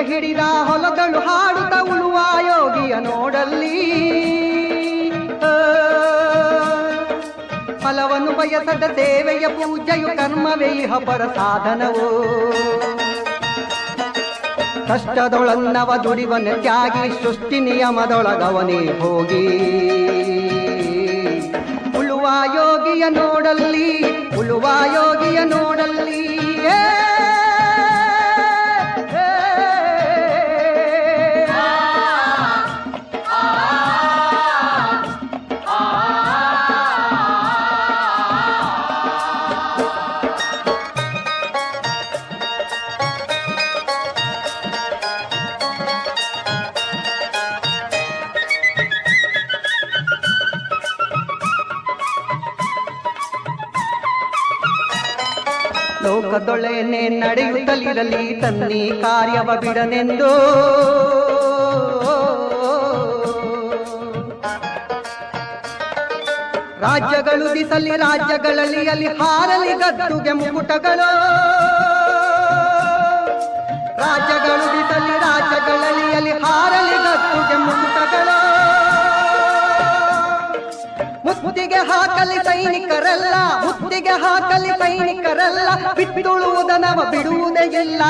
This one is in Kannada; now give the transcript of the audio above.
ಹಿಡಿದ ಹೊಲದಳು ಹಾಡುತ್ತ ಉಳುವ ಯೋಗಿಯ ನೋಡಲ್ಲಿ ಫಲವನ್ನು ಬಯಸದ ಸೇವೆಯ ಪೂಜೆಯು ಕರ್ಮವೇ ಇಹ ಪರ ಸಾಧನವು ಕಷ್ಟದೊಳನ್ನವ ದುಡಿವನ ತ್ಯಾಗಿ ಸೃಷ್ಟಿ ನಿಯಮದೊಳಗವನೇ ಹೋಗಿ ಉಳುವ ಯೋಗಿಯ ನೋಡಲ್ಲಿ ಉಳುವ ಯೋಗಿಯ ನೋಡಲ್ಲಿ ಲೋಕದೊಳೆನೆ ನಡೆಯುತ್ತಲಿರಲಿ ತನ್ನಿ ಕಾರ್ಯವ ಬಿಡನೆಂದು ರಾಜ್ಯಗಳು ದಿಸಲಿ ರಾಜ್ಯಗಳಲ್ಲಿ ಅಲ್ಲಿ ಹಾರಲಿ ಗದ್ದುಗೆ ಮುಕುಟಗಳು ರಾಜ್ಯಗಳು ದಿಸಲಿ ರಾಜ್ಯಗಳಲ್ಲಿ ಅಲ್ಲಿ ಹಾರಲಿ ಗದ್ದುಗೆ ಮುಕುಟಗಳು ಮುತ್ತಿಗೆ ಹಾಕಲಿ ಸೈನಿಕರಲ್ಲ ಮುತ್ತಿಗೆ ಹಾಕಲಿ ಸೈನಿಕರಲ್ಲ ಬಿತ್ತುಳುವುದನವ ಬಿಡುವುದೇ ಇಲ್ಲ.